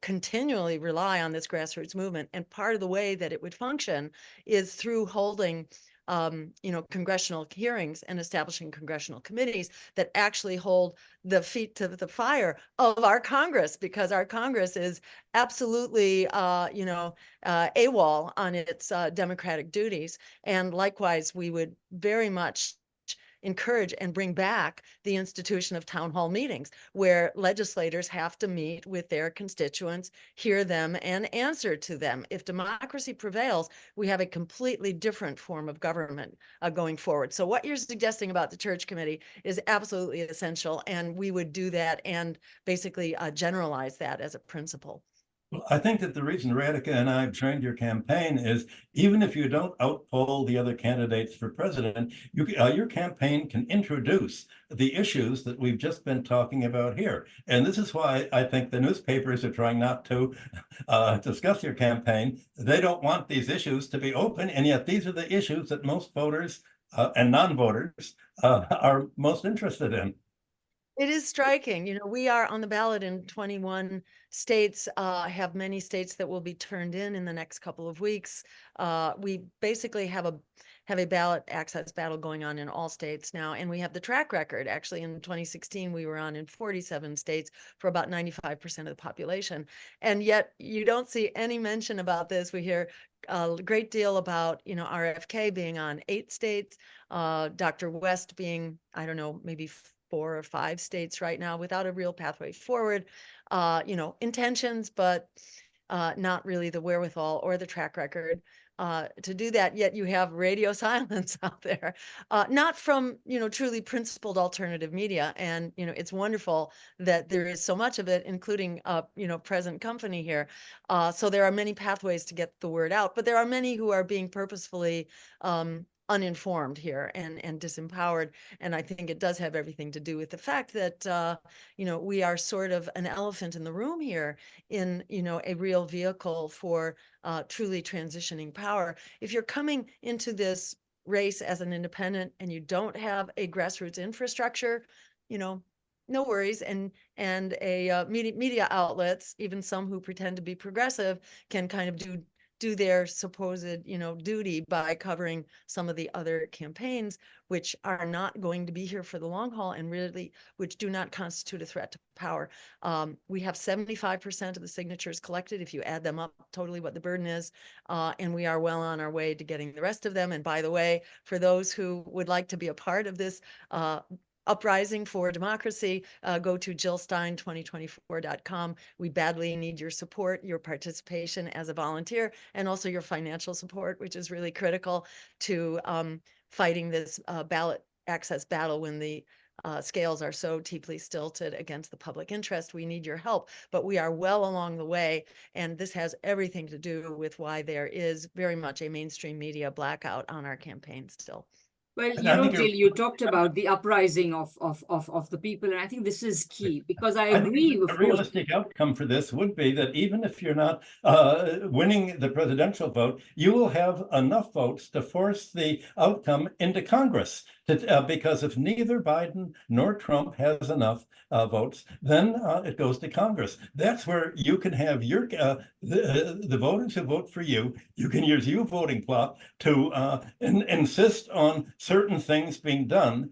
continually rely on this grassroots movement. And part of the way that it would function is through holding congressional hearings and establishing congressional committees that actually hold the feet to the fire of our Congress, because our Congress is absolutely, AWOL on its democratic duties. And likewise, we would very much encourage and bring back the institution of town hall meetings, where legislators have to meet with their constituents, hear them, and answer to them. If democracy prevails, we have a completely different form of government going forward. So what you're suggesting about the church committee is absolutely essential, and we would do that and basically generalize that as a principle. Well, I think that the reason Radhika and I have joined your campaign is, even if you don't outpoll the other candidates for president, your campaign can introduce the issues that we've just been talking about here. And this is why I think the newspapers are trying not to discuss your campaign. They don't want these issues to be open, and yet these are the issues that most voters and non-voters are most interested in. It is striking. We are on the ballot in 21 states, have many states that will be turned in the next couple of weeks. We basically have a ballot access battle going on in all states now, and we have the track record. Actually, in 2016, we were on in 47 states for about 95% of the population. And yet you don't see any mention about this. We hear a great deal about, RFK being on 8 states, Dr. West being, I don't know, maybe 4 or 5 states right now without a real pathway forward. Intentions, but not really the wherewithal or the track record to do that. Yet you have radio silence out there, not from, truly principled alternative media. And, it's wonderful that there is so much of it, including, present company here. So there are many pathways to get the word out, but there are many who are being purposefully uninformed here and disempowered. And I think it does have everything to do with the fact that, we are sort of an elephant in the room here in, a real vehicle for truly transitioning power. If you're coming into this race as an independent and you don't have a grassroots infrastructure, no worries. And a media outlets, even some who pretend to be progressive, can kind of do their supposed, duty by covering some of the other campaigns, which are not going to be here for the long haul and really, which do not constitute a threat to power. We have 75% of the signatures collected, if you add them up, totally what the burden is, and we are well on our way to getting the rest of them. And by the way, for those who would like to be a part of this uprising for democracy, go to jillstein2024.com. We badly need your support, your participation as a volunteer, and also your financial support, which is really critical to fighting this ballot access battle when the scales are so deeply stilted against the public interest. We need your help, but we are well along the way. And this has everything to do with why there is very much a mainstream media blackout on our campaign still. Well, And I think Jill, you talked about the uprising of the people, and I think this is key because I I think agree, a of course. realistic outcome for this would be that even if you're not winning the presidential vote, you will have enough votes to force the outcome into Congress. Because if neither Biden nor Trump has enough votes, then it goes to Congress. That's where you can have your the voters who vote for you. You can use your voting plot to insist on certain things being done,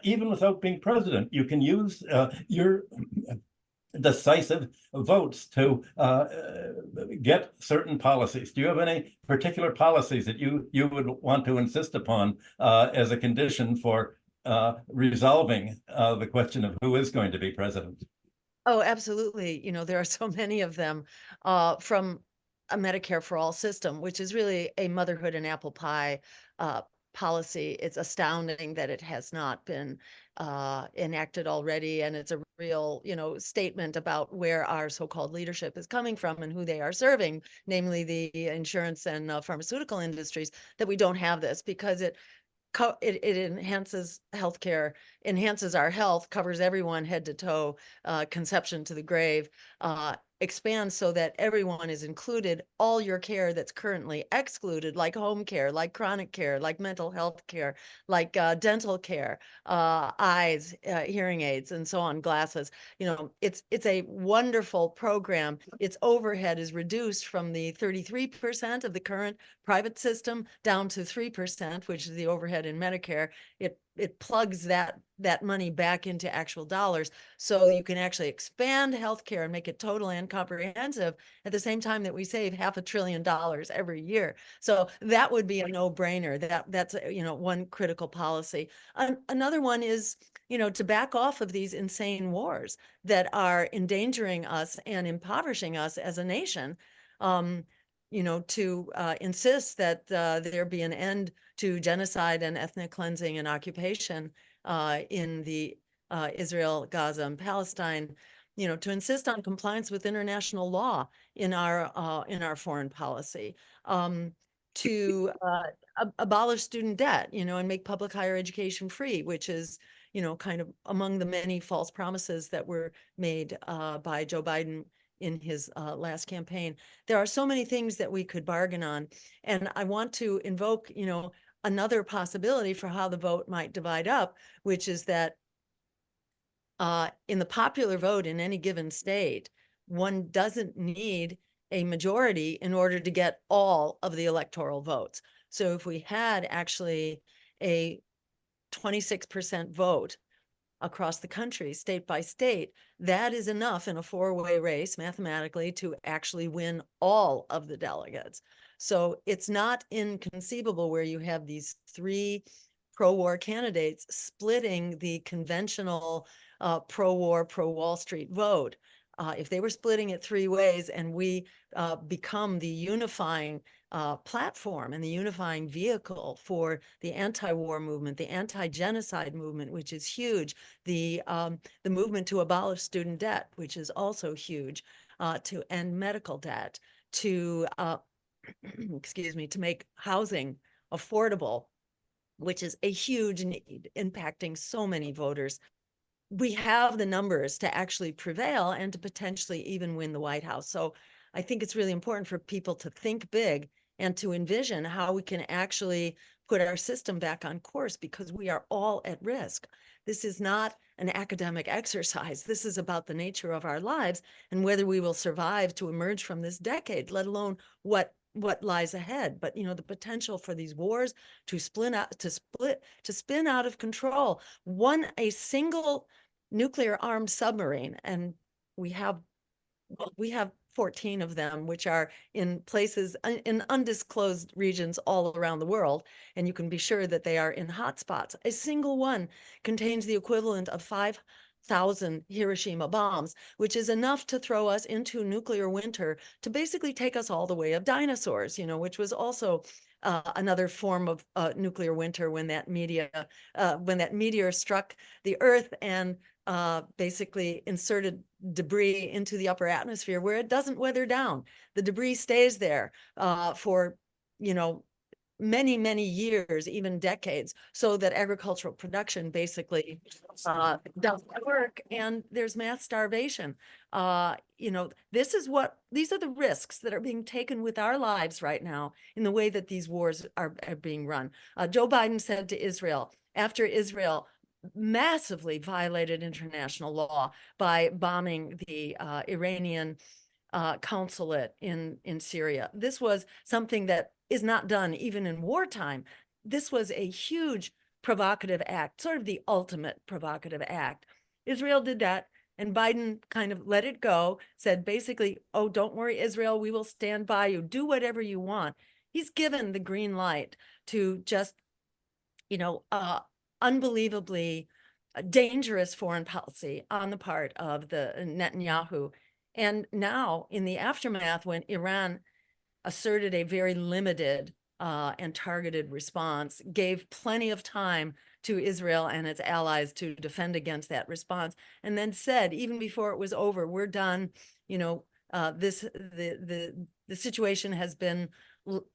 even without being president. You can use your decisive votes to get certain policies. Do you have any particular policies that you would want to insist upon as a condition for resolving the question of who is going to be president? Oh, absolutely. There are so many of them, from a Medicare for All system, which is really a motherhood and apple pie policy. It's astounding that it has not been enacted already, and it's a real, statement about where our so-called leadership is coming from and who they are serving, namely the insurance and pharmaceutical industries, that we don't have this because it enhances healthcare, enhances our health, covers everyone head to toe, conception to the grave, expands so that everyone is included. All your care that's currently excluded, like home care, like chronic care, like mental health care, like dental care, eyes, hearing aids, and so on, glasses. It's a wonderful program. Its overhead is reduced from the 33% of the current private system down to 3%, which is the overhead in Medicare. It plugs that money back into actual dollars, so you can actually expand healthcare and make it total and comprehensive at the same time that we save $500 billion every year. So that would be a no-brainer. That's one critical policy. Another one is to back off of these insane wars that are endangering us and impoverishing us as a nation. To insist that there be an end to genocide and ethnic cleansing and occupation in the Israel, Gaza, and Palestine. To insist on compliance with international law in our foreign policy. To abolish student debt, and make public higher education free, which is, kind of among the many false promises that were made by Joe Biden in his last campaign. There are so many things that we could bargain on. And I want to invoke, another possibility for how the vote might divide up, which is that in the popular vote in any given state, one doesn't need a majority in order to get all of the electoral votes. So if we had actually a 26% vote across the country, state by state, that is enough in a four-way race mathematically to actually win all of the delegates. So it's not inconceivable where you have these three pro-war candidates splitting the conventional pro-war, pro-Wall Street vote. If they were splitting it three ways and we become the unifying platform and the unifying vehicle for the anti-war movement, the anti-genocide movement, which is huge, the movement to abolish student debt, which is also huge, to end medical debt, to excuse me, to make housing affordable, which is a huge need impacting so many voters. We have the numbers to actually prevail and to potentially even win the White House. So I think it's really important for people to think big and to envision how we can actually put our system back on course, because we are all at risk. This is not an academic exercise. This is about the nature of our lives and whether we will survive to emerge from this decade, let alone what lies ahead. But the potential for these wars to spin out of control. A single nuclear armed submarine, and we have 14 of them, which are in places in undisclosed regions all around the world, and you can be sure that they are in hotspots. A single one contains the equivalent of 5,000 Hiroshima bombs, which is enough to throw us into nuclear winter, to basically take us all the way of dinosaurs, which was also another form of nuclear winter when that meteor struck the Earth and basically inserted debris into the upper atmosphere where it doesn't weather down. The debris stays there for, many, many years, even decades, so that agricultural production basically doesn't work, and there's mass starvation. These are the risks that are being taken with our lives right now in the way that these wars are being run. Joe Biden said to Israel, after Israel massively violated international law by bombing the Iranian consulate in Syria. This was something that is not done even in wartime. This was a huge provocative act, sort of the ultimate provocative act. Israel did that, and Biden kind of let it go, said basically, oh, don't worry, Israel, we will stand by you. Do whatever you want. He's given the green light to just, unbelievably dangerous foreign policy on the part of the Netanyahu. And now, in the aftermath, when Iran asserted a very limited and targeted response, gave plenty of time to Israel and its allies to defend against that response, and then said, even before it was over, we're done. The situation has been,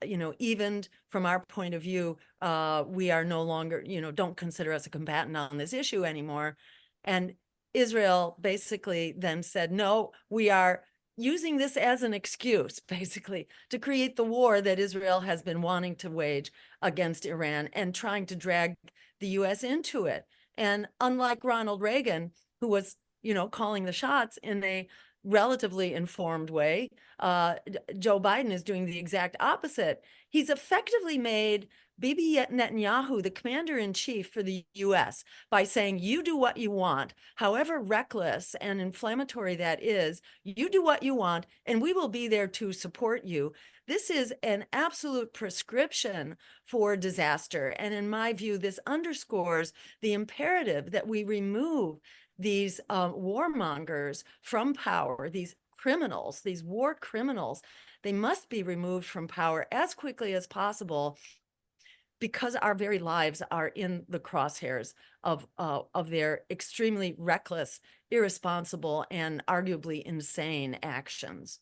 evened from our point of view. We are no longer, don't consider us a combatant on this issue anymore. And Israel basically then said, no, we are using this as an excuse, basically, to create the war that Israel has been wanting to wage against Iran and trying to drag the US into it. And unlike Ronald Reagan, who was, calling the shots in a relatively informed way, Joe Biden is doing the exact opposite. He's effectively made Bibi Netanyahu the commander-in-chief for the US by saying, you do what you want, however reckless and inflammatory that is, you do what you want, and we will be there to support you. This is an absolute prescription for disaster. And in my view, this underscores the imperative that we remove these warmongers from power, these criminals, these war criminals. They must be removed from power as quickly as possible, because our very lives are in the crosshairs of their extremely reckless, irresponsible, and arguably insane actions.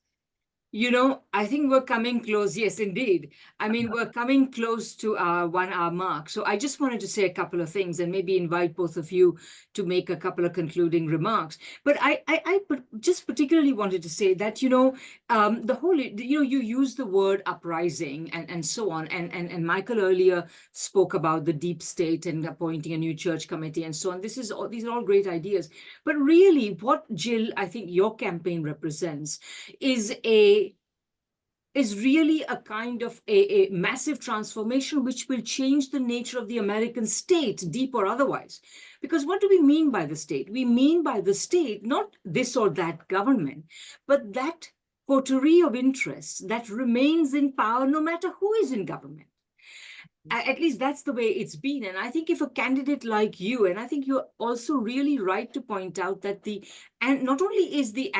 I think we're coming close. Yes, indeed. I mean, we're coming close to our 1 hour mark. So I just wanted to say a couple of things and maybe invite both of you to make a couple of concluding remarks. But I just particularly wanted to say that, the whole, you use the word uprising and so on. And Michael earlier spoke about the deep state and appointing a new church committee and so on. These are all great ideas. But really, what, Jill, I think your campaign represents is really a kind of a massive transformation which will change the nature of the American state, deep or otherwise. Because what do we mean by the state? We mean by the state not this or that government, but that coterie of interests that remains in power no matter who is in government. At least that's the way it's been. And I think if a candidate like you, and I think you're also really right to point out that not only is the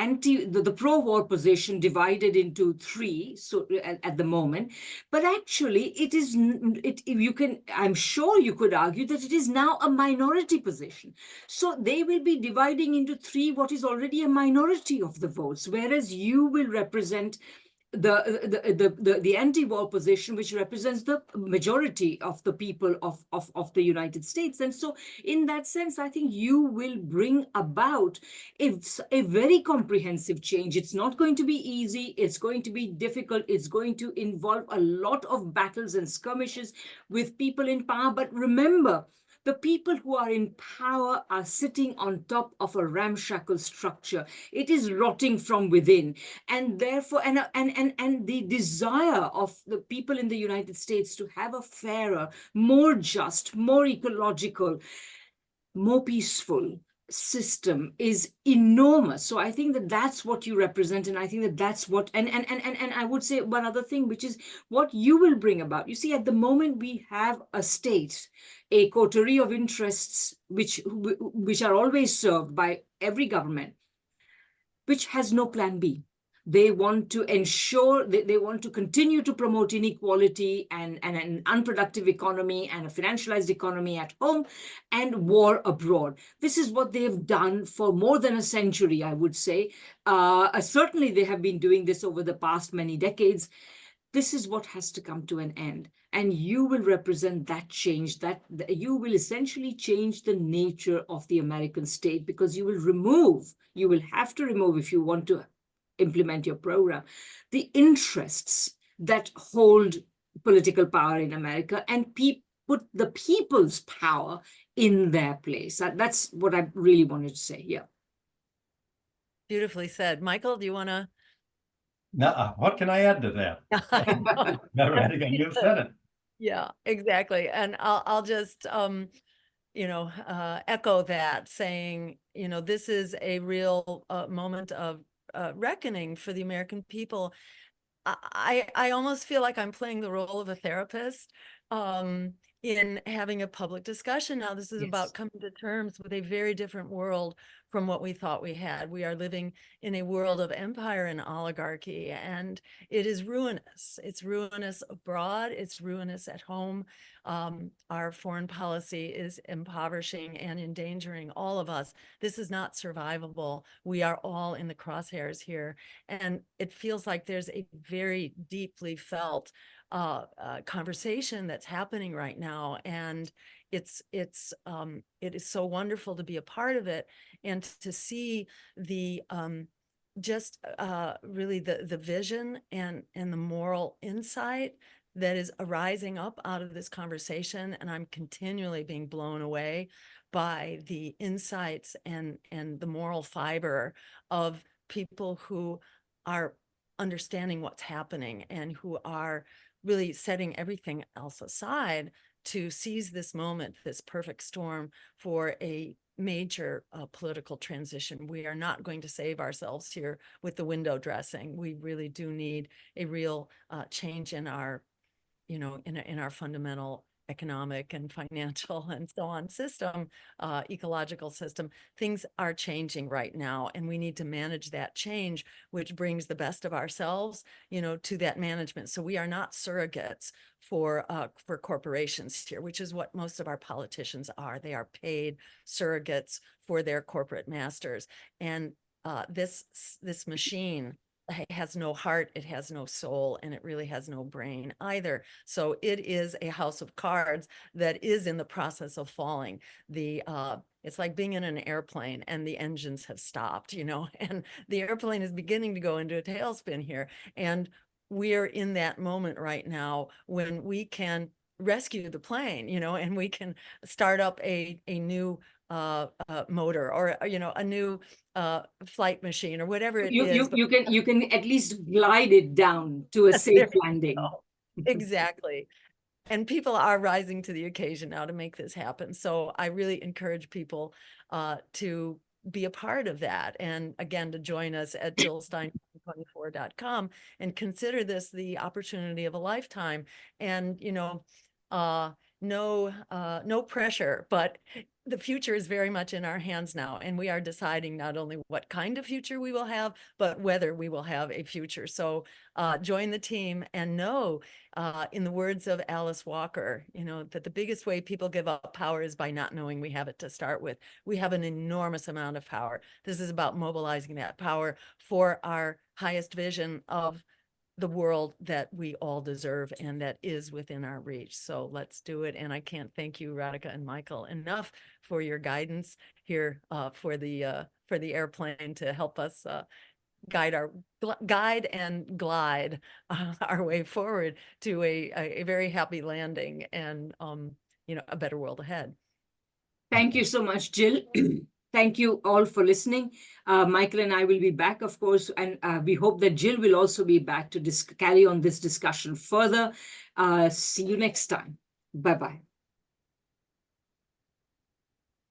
pro-war position divided into three, so at the moment, but actually I'm sure you could argue that it is now a minority position. So they will be dividing into three what is already a minority of the votes, whereas you will represent the anti-war position, which represents the majority of the people of the United States. And so in that sense, I think you will bring about a very comprehensive change. It's not going to be easy. It's going to be difficult. It's going to involve a lot of battles and skirmishes with people in power. But remember, the people who are in power are sitting on top of a ramshackle structure. It is rotting from within. And therefore, and the desire of the people in the United States to have a fairer, more just, more ecological, more peaceful system is enormous. So I think that that's what you represent, and I think that that's what, and I would say one other thing, which is what you will bring about. You see, at the moment we have a state, a coterie of interests which are always served by every government, which has no plan B. They want to ensure that they want to continue to promote inequality and an unproductive economy and a financialized economy at home and war abroad. This is what they have done for more than a century, I would say. Certainly, they have been doing this over the past many decades. this is what has to come to an end. And you will represent that change, that you will essentially change the nature of the American state, because you will have to remove, if you want to implement your program, the interests that hold political power in America, and put the people's power in their place. That's what I really wanted to say here. Beautifully said. Michael, do you want to? Now, what can I add to that? No, Radhika, you've said it. Yeah, exactly. And I'll just, echo that, saying, this is a real moment of reckoning for the American people. I almost feel like I'm playing the role of a therapist in having a public discussion. Now, this is about coming to terms with a very different world from what we thought we had. We are living in a world of empire and oligarchy, and it is ruinous. It's ruinous abroad. It's ruinous at home. Our foreign policy is impoverishing and endangering all of us. This is not survivable. We are all in the crosshairs here. And it feels like there's a very deeply felt conversation that's happening right now. And it is so wonderful to be a part of it, and to see the really the vision and the moral insight that is arising up out of this conversation. And I'm continually being blown away by the insights and the moral fiber of people who are understanding what's happening, and who are really setting everything else aside to seize this moment, this perfect storm, for a major political transition. We are not going to save ourselves here with the window dressing. We really do need a real change in our, in our fundamental economic and financial and so on system, ecological system. Things are changing right now, and we need to manage that change, which brings the best of ourselves, to that management. So we are not surrogates for corporations here, which is what most of our politicians are. They are paid surrogates for their corporate masters. And this machine has no heart, it has no soul, and it really has no brain either. So it is a house of cards that is in the process of falling. It's like being in an airplane and the engines have stopped, and the airplane is beginning to go into a tailspin here. And we're in that moment right now when we can rescue the plane, and we can start up a new motor, or a new flight machine, or whatever it is. You can at least glide it down to a safe landing. Exactly. And people are rising to the occasion now to make this happen. So I really encourage people to be a part of that. And again, to join us at JillStein24.com and consider this the opportunity of a lifetime. And, no pressure, but the future is very much in our hands now, and we are deciding not only what kind of future we will have, but whether we will have a future. So join the team, and know, in the words of Alice Walker, that the biggest way people give up power is by not knowing we have it to start with. We have an enormous amount of power. This is about mobilizing that power for our highest vision of the world that we all deserve and that is within our reach. So let's do it. And I can't thank you, Radhika and Michael, enough for your guidance here for the airplane to help us guide and glide our way forward to a very happy landing and a better world ahead. Thank you so much, Jill. Thank you all for listening. Michael and I will be back, of course, and we hope that Jill will also be back to carry on this discussion further. See you next time. Bye-bye.